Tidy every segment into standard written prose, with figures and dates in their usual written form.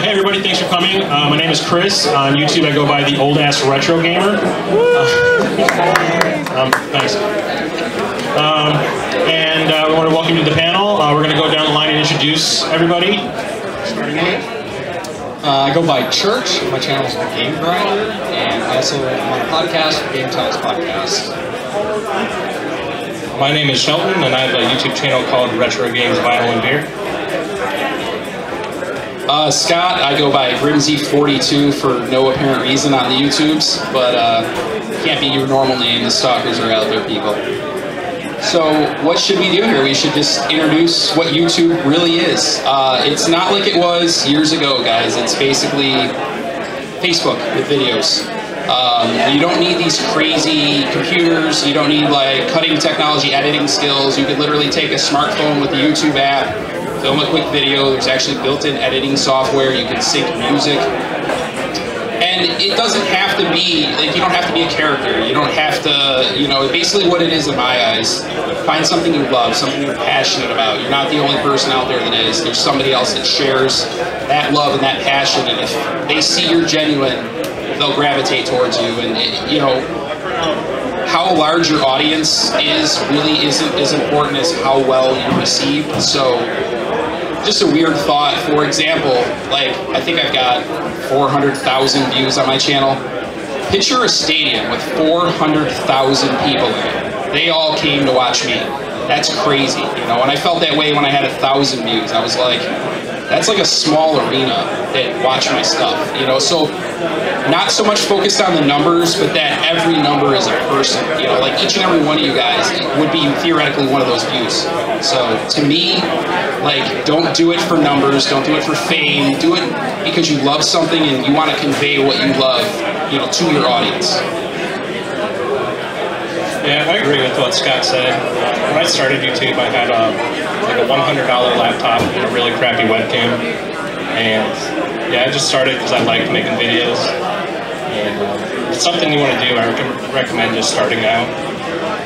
Hey everybody, thanks for coming. My name is Chris. On YouTube I go by the Old Ass Retro Gamer. Thanks. We want to welcome you to the panel. We're going to go down the line and introduce everybody. Starting with. I go by Church. My channel is The Game Grinder, and I also am on a podcast, Game Times Podcast. My name is Shelton, and I have a YouTube channel called Retro Games, Vinyl, and Beer. Scott, I go by Grimsie42 for no apparent reason on the YouTubes, but can't be your normal name. The stalkers are out there, people. So what should we do here? We should just introduce what YouTube really is. It's not like it was years ago, guys. It's basically Facebook with videos. You don't need these crazy computers. You don't need like cutting technology, editing skills. You could literally take a smartphone with the YouTube app, film a quick video. There's actually built-in editing software. You can sync music. And it doesn't have to be, like, you don't have to be a character. You don't have to, you know, basically what it is in my eyes, find something you love, something you're passionate about. You're not the only person out there that is. There's somebody else that shares that love and that passion. And if they see you're genuine, they'll gravitate towards you. And, you know, how large your audience is really isn't as important as how well you're received. So, just a weird thought, for example, like, I think I've got 400,000 views on my channel. Picture a stadium with 400,000 people in it. They all came to watch me. That's crazy, you know, and I felt that way when I had 1,000 views. I was like, that's like a small arena that watch my stuff, you know, so not so much focused on the numbers, but that every number is a person, you know, like each and every one of you guys would be theoretically one of those views. So to me, like, don't do it for numbers, don't do it for fame, do it because you love something and you want to convey what you love, you know, to your audience. Yeah, I agree with what Scott said. When I started YouTube, I had like a $100 laptop and a really crappy webcam. And yeah, I just started because I liked making videos. And if it's something you want to do, I recommend just starting out.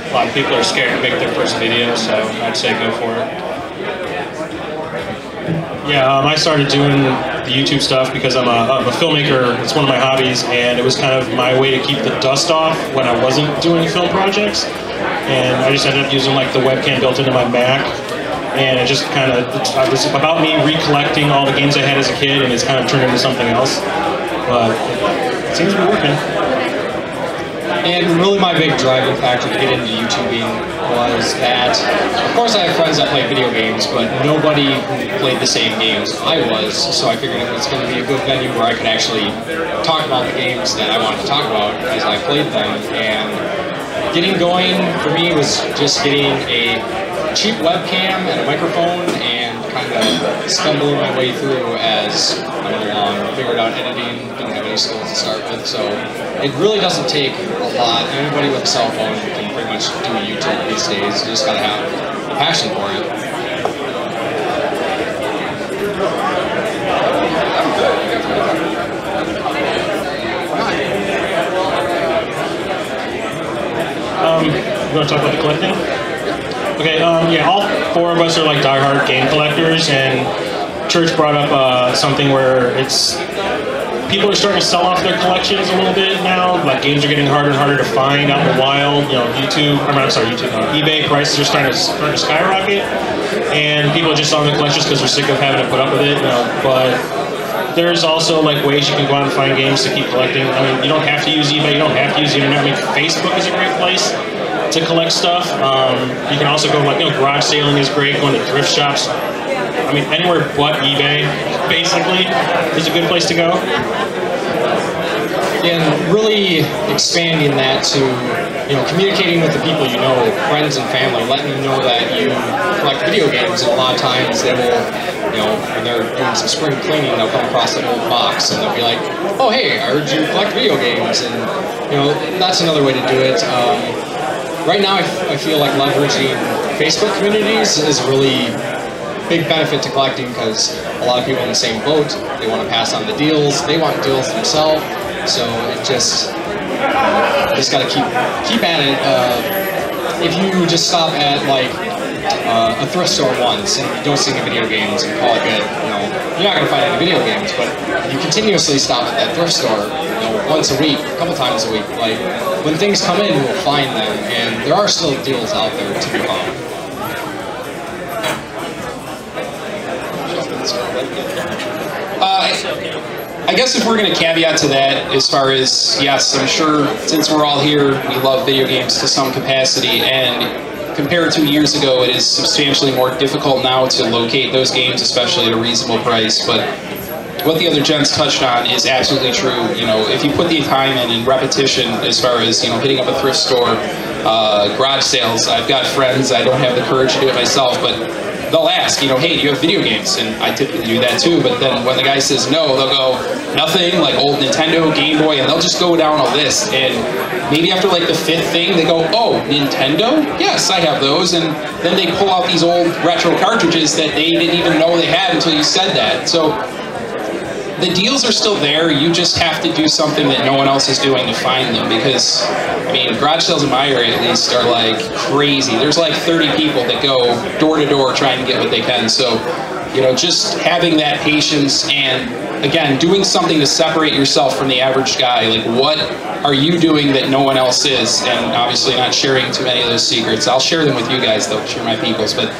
A lot of people are scared to make their first video, so I'd say go for it. Yeah, I started doing the YouTube stuff because I'm a filmmaker. It's one of my hobbies, and it was kind of my way to keep the dust off when I wasn't doing film projects. And I just ended up using like the webcam built into my Mac, and it just kind of, it was about me recollecting all the games I had as a kid, and it's kind of turned into something else. But it seems to be working. And really my big driving factor to get into YouTubing was that, of course I have friends that play video games, but nobody played the same games I was, so I figured it was going to be a good venue where I could actually talk about the games that I wanted to talk about as I played them. And getting going for me was just getting a cheap webcam and a microphone and kind of stumbling my way through as I went along. Figured out editing, didn't have any skills to start with, so it really doesn't take a lot. Anybody with a cell phone can pretty much do YouTube these days. You just gotta have a passion for it. You want to talk about the collecting? Okay, yeah, all four of us are like diehard game collectors, and Church brought up something where it's, people are starting to sell off their collections a little bit now. Like, games are getting harder and harder to find out in the wild. You know, eBay prices are starting to skyrocket, and people are just selling their collections because they're sick of having to put up with it. You know, but there's also like ways you can go out and find games to keep collecting. I mean, you don't have to use eBay, you don't have to use the internet. I mean, Facebook is a great place to collect stuff. You can also go, like, you know, garage sailing is great, going to thrift shops. I mean, anywhere but eBay, basically, is a good place to go. And really expanding that to, you know, communicating with the people you know, friends and family, letting them know that you collect video games. And a lot of times they will, you know, when they're doing some spring cleaning, they'll come across an old box and they'll be like, oh, hey, I heard you collect video games. And, you know, that's another way to do it. Right now, I feel like leveraging Facebook communities is really big benefit to collecting because a lot of people in the same boat, they want to pass on the deals, they want deals themselves, so it just got to keep at it. If you just stop at like a thrift store once and you don't see any video games and call it good, you know, you're not going to find any video games, but you continuously stop at that thrift store, you know, once a week, a couple times a week. Like, when things come in, you'll find them, and there are still deals out there to be found. I guess if we're going to caveat to that, as far as, yes, I'm sure since we're all here, we love video games to some capacity, and compared to years ago, it is substantially more difficult now to locate those games, especially at a reasonable price. But what the other gents touched on is absolutely true. You know, if you put the time in and repetition, as far as, you know, hitting up a thrift store, garage sales, I've got friends, I don't have the courage to do it myself, but they'll ask, you know, hey, do you have video games? And I typically do that too, but then when the guy says no, they'll go, nothing, like old Nintendo, Game Boy, and they'll just go down a list, and maybe after like the 5th thing, they go, oh, Nintendo? Yes, I have those, and then they pull out these old retro cartridges that they didn't even know they had until you said that. So the deals are still there, you just have to do something that no one else is doing to find them, because, I mean, garage sales in my area at least are like crazy. There's like 30 people that go door to door trying to get what they can. So, you know, just having that patience and, again, doing something to separate yourself from the average guy. Like, what are you doing that no one else is? And obviously not sharing too many of those secrets. I'll share them with you guys, though, share my peoples. But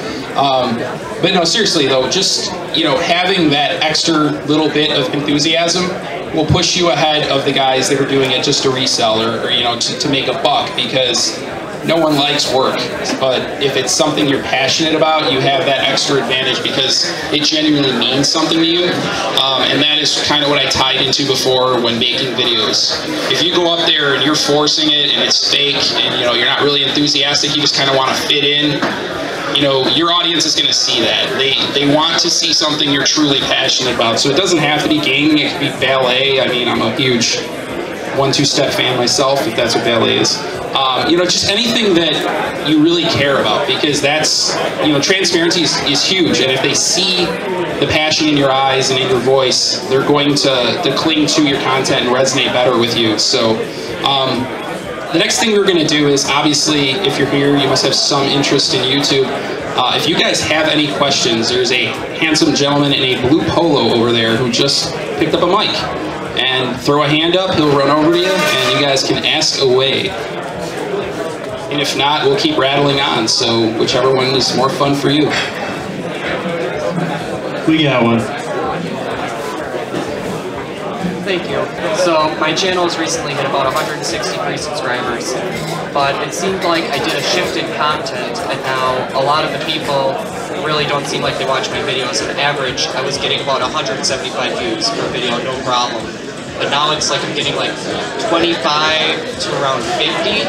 no, seriously, though, just, you know, having that extra little bit of enthusiasm will push you ahead of the guys that are doing it just to resell or you know, to make a buck, because no one likes work. But if it's something you're passionate about, you have that extra advantage because it genuinely means something to you. And that is kind of what I tied into before when making videos. If you go up there and you're forcing it and it's fake and, you know, you're not really enthusiastic, you just kind of want to fit in, you know, your audience is going to see that. They want to see something you're truly passionate about. So it doesn't have to be gaming, it could be ballet. I mean, I'm a huge 1-2-step fan myself, if that's what ballet is. You know, just anything that you really care about, because that's, you know, transparency is huge. And if they see the passion in your eyes and in your voice, they're going to cling to your content and resonate better with you. So, the next thing we're going to do is, obviously, if you're here, you must have some interest in YouTube. If you guys have any questions, there's a handsome gentleman in a blue polo over there who just picked up a mic. And throw a hand up, he'll run over to you, and you guys can ask away. And if not, we'll keep rattling on, so whichever one is more fun for you. We got one. Thank you. So my channel has recently hit about 163 subscribers, but it seemed like I did a shift in content, and now a lot of the people really don't seem like they watch my videos. On average, I was getting about 175 views per video, no problem. But now it's like I'm getting like 25 to around 50.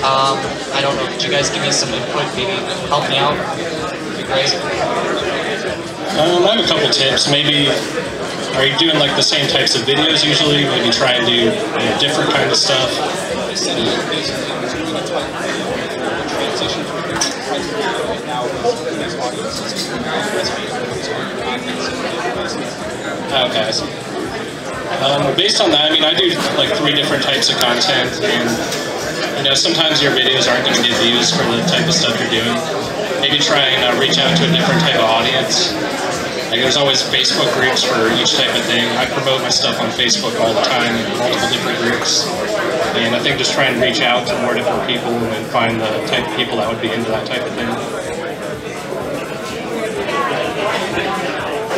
I don't know, could you guys give me some input, maybe help me out? That'd be great. I have a couple tips. Maybe, are you doing like the same types of videos usually? Maybe try and do, you know, different kind of stuff. Okay, I see. Based on that, I mean, I do like 3 different types of content, and you know, sometimes your videos aren't going to get views for the type of stuff you're doing. Maybe try and reach out to a different type of audience. Like, there's always Facebook groups for each type of thing. I promote my stuff on Facebook all the time in multiple different groups. And I think just try and reach out to more different people and find the type of people that would be into that type of thing.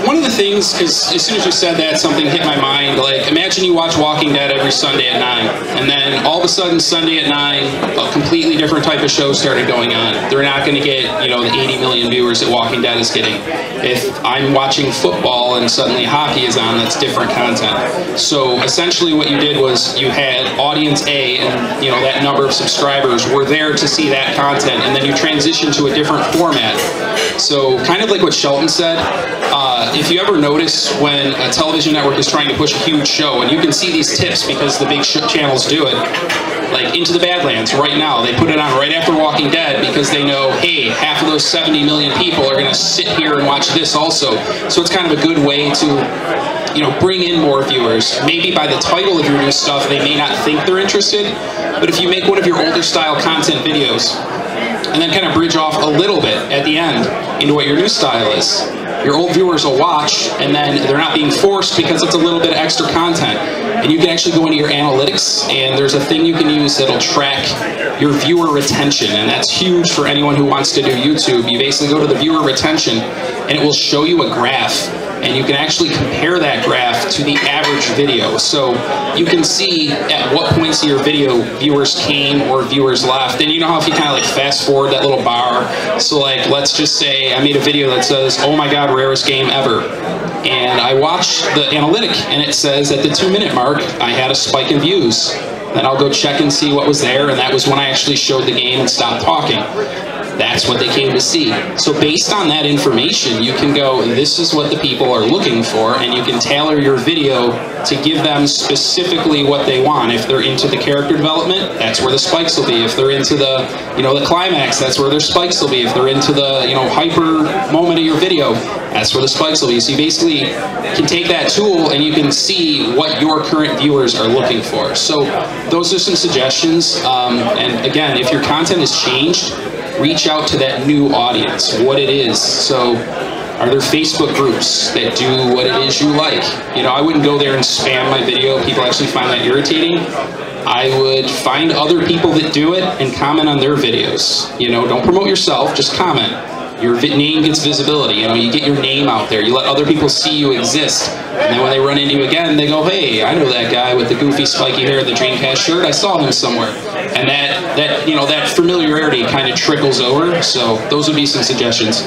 One of the things, because as soon as you said that, something hit my mind. Like, imagine you watch Walking Dead every Sunday at 9, and then all of a sudden Sunday at 9, a completely different type of show started going on. They're not going to get, you know, the 80 million viewers that Walking Dead is getting. If I'm watching football and suddenly hockey is on, that's different content. So essentially what you did was you had audience A, and, you know, that number of subscribers were there to see that content, and then you transition to a different format. So kind of like what Shelton said, if you ever notice when a television network is trying to push a huge show, and you can see these tips because the big channels do it, like Into the Badlands right now, they put it on right after Walking Dead because they know, hey, half of those 70 million people are going to sit here and watch this also. So it's kind of a good way to, you know, bring in more viewers. Maybe by the title of your new stuff, they may not think they're interested, but if you make one of your older style content videos, and then kind of bridge off a little bit at the end into what your new style is, your old viewers will watch, and then they're not being forced because it's a little bit of extra content. And you can actually go into your analytics, and there's a thing you can use that'll track your viewer retention, and that's huge for anyone who wants to do YouTube. You basically go to the viewer retention, and it will show you a graph, and you can actually compare that graph to the average video. So you can see at what points of your video viewers came or viewers left. And you know how if you kind of like fast forward that little bar, so like let's just say I made a video that says, oh my god, rarest game ever. And I watch the analytic, and it says at the 2-minute mark, I had a spike in views. Then I'll go check and see what was there, and that was when I actually showed the game and stopped talking. That's what they came to see. So based on that information, you can go, this is what the people are looking for, and you can tailor your video to give them specifically what they want. If they're into the character development, that's where the spikes will be. If they're into the, the climax, that's where their spikes will be. If they're into the, hyper moment of your video, that's where the spikes will be. So you basically can take that tool and you can see what your current viewers are looking for. So those are some suggestions. And again, if your content has changed, reach out to that new audience, what it is. So are there Facebook groups that do what it is you like? I wouldn't go there and spam my video. People actually find that irritating. I would find other people that do it and comment on their videos. Don't promote yourself, just comment. Your name gets visibility, you get your name out there. You let other people see you exist. And then when they run into you again, they go, hey, I know that guy with the goofy spiky hair, the Dreamcast shirt, I saw him somewhere. And that familiarity kind of trickles over. So those would be some suggestions.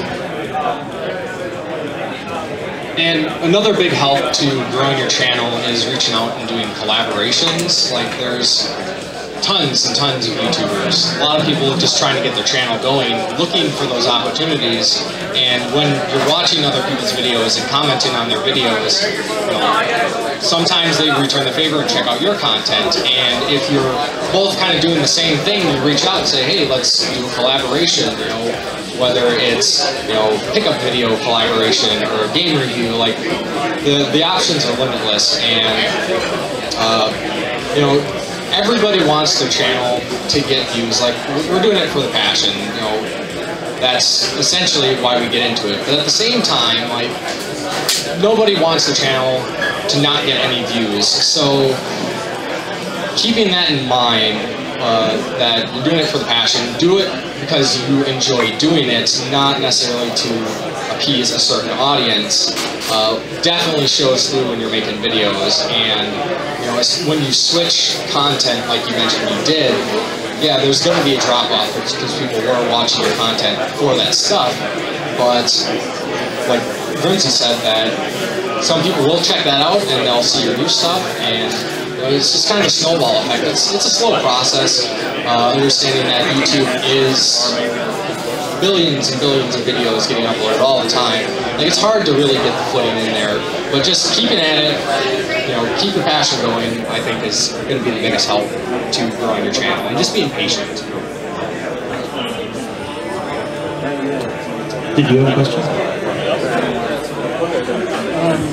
And another big help to growing your channel is reaching out and doing collaborations. Like there's tons and tons of YouTubers. A lot of people just trying to get their channel going, looking for those opportunities. And when you're watching other people's videos and commenting on their videos, sometimes they return the favor and check out your content. And if you're both kind of doing the same thing, you reach out and say, hey, let's do a collaboration. Whether it's pickup video collaboration or a game review, like the options are limitless. And everybody wants their channel to get views. Like we're doing it for the passion. That's essentially why we get into it. But at the same time, like nobody wants the channel to not get any views. So keeping that in mind, that you're doing it for the passion, do it because you enjoy doing it, not necessarily to appease a certain audience. Definitely shows through when you're making videos. And when you switch content like you mentioned you did, yeah, there's going to be a drop off because people were watching your content for that stuff. But like Grimsie said, that some people will check that out and they'll see your new stuff, and it's just kind of a snowball effect. It's a slow process, understanding that YouTube is billions and billions of videos getting uploaded all the time. Like it's hard to really get the footing in there, but just keeping at it, keep your passion going, I think is going to be the biggest help to growing your channel, and just being patient. Did you have a question?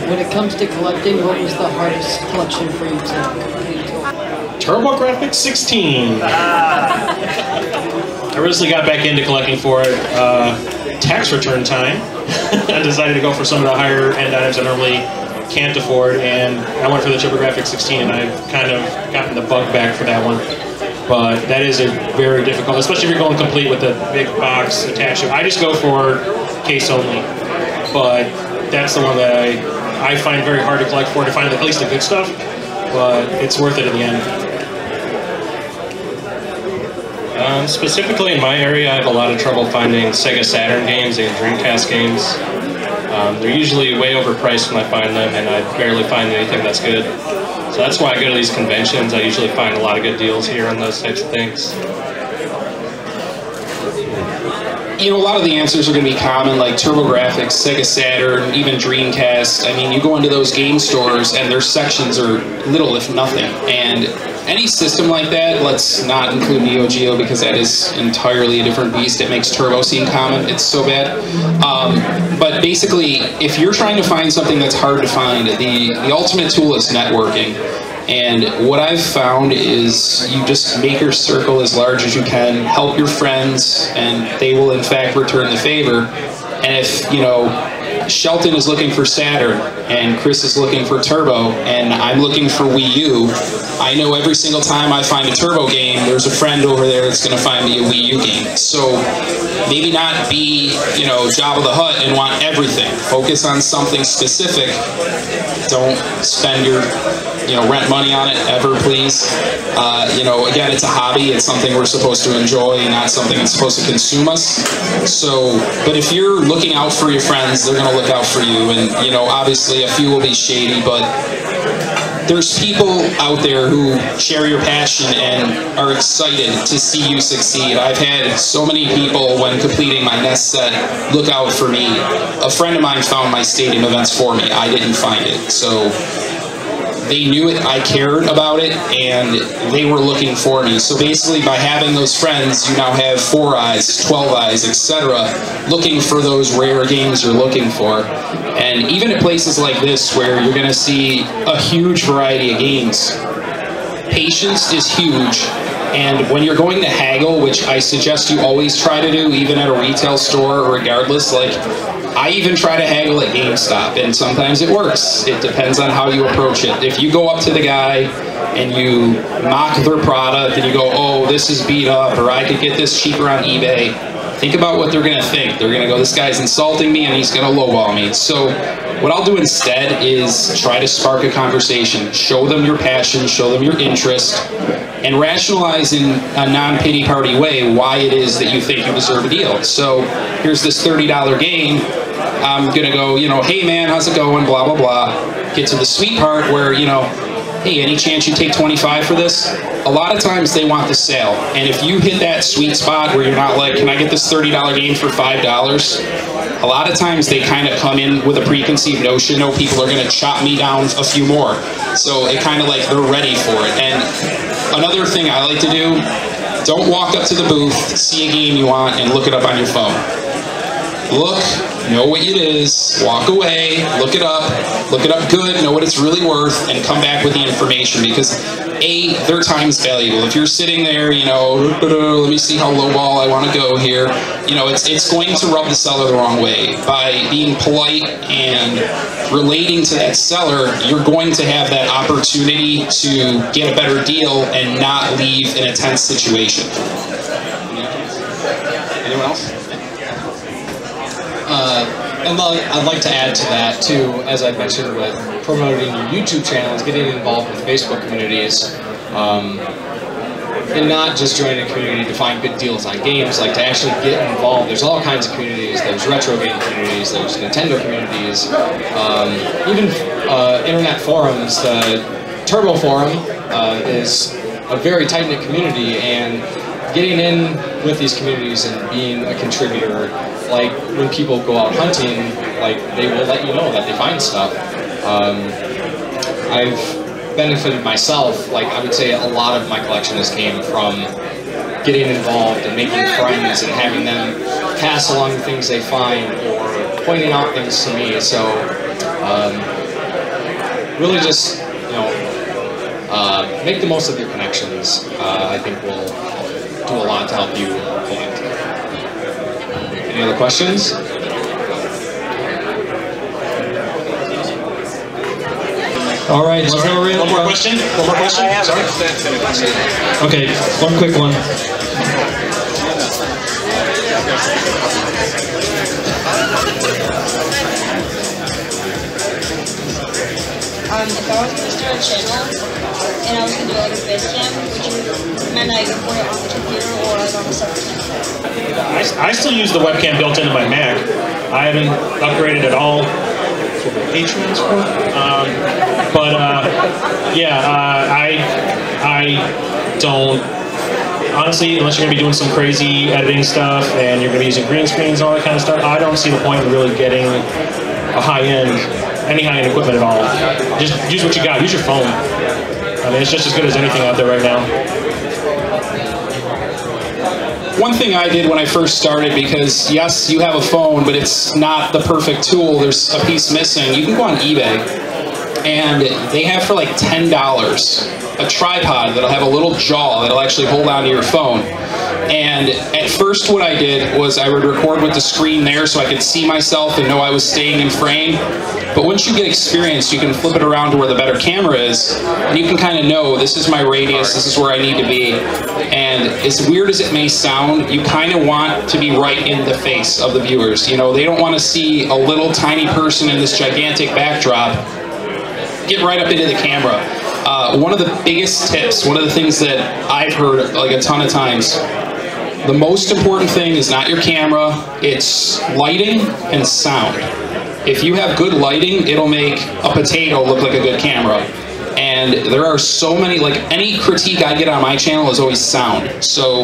When it comes to collecting, what was the hardest collection for you to complete? TurboGrafx 16. I recently got back into collecting for it. Tax return time. I decided to go for some of the higher end items I normally can't afford, and I went for the TurboGrafx 16, and I've kind of gotten the bug back for that one. But that is a very difficult, especially if you're going complete with the big box attached. I just go for case only, but that's the one that I find very hard to collect for, to find at least the good stuff, but it's worth it in the end. Specifically in my area, I have a lot of trouble finding Sega Saturn games and Dreamcast games. They're usually way overpriced when I find them, and I barely find anything that's good. So that's why I go to these conventions. I usually find a lot of good deals here on those types of things. A lot of the answers are going to be common, like TurboGrafx, Sega Saturn, even Dreamcast. I mean, you go into those game stores and their sections are little if nothing. And any system like that, let's not include Neo Geo because that is entirely a different beast. It makes Turbo seem common. It's so bad. But basically, if you're trying to find something that's hard to find, the ultimate tool is networking. And what I've found is you just make your circle as large as you can, help your friends, and they will in fact return the favor. And if, Shelton is looking for Saturn, and Chris is looking for Turbo, and I'm looking for Wii U, I know every single time I find a Turbo game, there's a friend over there that's going to find me a Wii U game. So maybe not be, you know, Jabba the Hutt and want everything. Focus on something specific. Don't spend your, you know, rent money on it ever, please. You know, again, it's a hobby. It's something we're supposed to enjoy, not something that's supposed to consume us. So, but if you're looking out for your friends, they're going to look out for you. And, you know, obviously a few will be shady, but there's people out there who share your passion and are excited to see you succeed. I've had so many people, when completing my Nest set, look out for me. A friend of mine found my stadium events for me. I didn't find it. So they knew it, I cared about it, and they were looking for me. So basically, by having those friends, you now have 4 eyes, 12 eyes, etc., looking for those rare games you're looking for. And even at places like this, where you're going to see a huge variety of games, patience is huge. And when you're going to haggle, which I suggest you always try to do, even at a retail store, regardless, like, I even try to haggle at GameStop, and sometimes it works. It depends on how you approach it. If you go up to the guy and you mock their product and you go, oh, this is beat up, or I could get this cheaper on eBay, think about what they're going to think. They're going to go, this guy's insulting me and he's going to lowball me. So what I'll do instead is try to spark a conversation. Show them your passion, show them your interest, and rationalize in a non-pity party way why it is that you think you deserve a deal. So here's this $30 game. I'm going to go, you know, hey man, how's it going, blah, blah, blah. Get to the sweet part where, you know, hey, any chance you take 25 for this? A lot of times they want the sale. And if you hit that sweet spot where you're not like, can I get this $30 game for $5? A lot of times they kind of come in with a preconceived notion, no, people are going to chop me down a few more. So it kind of like they're ready for it. And another thing I like to do, don't walk up to the booth, see a game you want, and look it up on your phone. Look, know what it is, walk away, look it up good, know what it's really worth, and come back with the information, because A, their time's valuable. If you're sitting there, you know, let me see how lowball I want to go here, you know, it's going to rub the seller the wrong way. By being polite and relating to that seller, you're going to have that opportunity to get a better deal and not leave in a tense situation. Anyone else? And I'd like to add to that too, as I mentioned with promoting your YouTube channels, getting involved with Facebook communities, and not just joining a community to find good deals on games, like to actually get involved. There's all kinds of communities. There's retro game communities, there's Nintendo communities, even internet forums. The Turbo Forum is a very tight-knit community, and getting in with these communities and being a contributor, like when people go out hunting, like they will let you know that they find stuff. I've benefited myself, like I would say a lot of my collection has came from getting involved and making friends and having them pass along the things they find or pointing out things to me. So really just, you know, make the most of your connections. I think will do a lot to help you collect. Any other questions? All right, Sorry, one more question? One more question? Sorry. Okay, one quick one. If I was going to start a channel and I was going to do like a face cam, would you recommend I record it on the computer or like on a separate camera? I still use the webcam built into my Mac. I haven't upgraded at all. Patrons for. I don't, honestly, unless you're going to be doing some crazy editing stuff and you're going to be using green screens and all that kind of stuff, I don't see the point of really getting a high-end, any high-end equipment at all. Just use what you got. Use your phone. I mean, it's just as good as anything out there right now. One thing I did when I first started, because yes, you have a phone, but it's not the perfect tool, there's a piece missing, you can go on eBay and they have for like $10 a tripod that'll have a little jaw that'll actually hold onto your phone. And at first what I did was I would record with the screen there so I could see myself and know I was staying in frame. But once you get experience, you can flip it around to where the better camera is, and you can kind of know this is my radius, this is where I need to be. And as weird as it may sound, you kind of want to be right in the face of the viewers. You know, they don't want to see a little tiny person in this gigantic backdrop. Get right up into the camera. One of the biggest tips, one of the things that I've heard like a ton of times, the most important thing is not your camera, it's lighting and sound. If you have good lighting, it'll make a potato look like a good camera. And there are so many, like any critique I get on my channel is always sound. So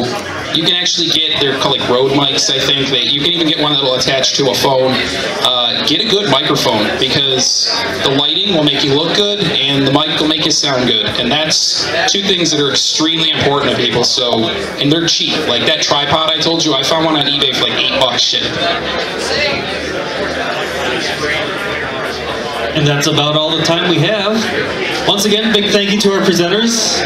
you can actually get, they're called like Rode mics, I think. You can even get one that'll attach to a phone. Get a good microphone, because the lighting will make you look good and the mic will make you sound good. And that's two things that are extremely important to people. So, and they're cheap. Like that tripod I told you, I found one on eBay for like $8 shipped. And that's about all the time we have. Once again, big thank you to our presenters.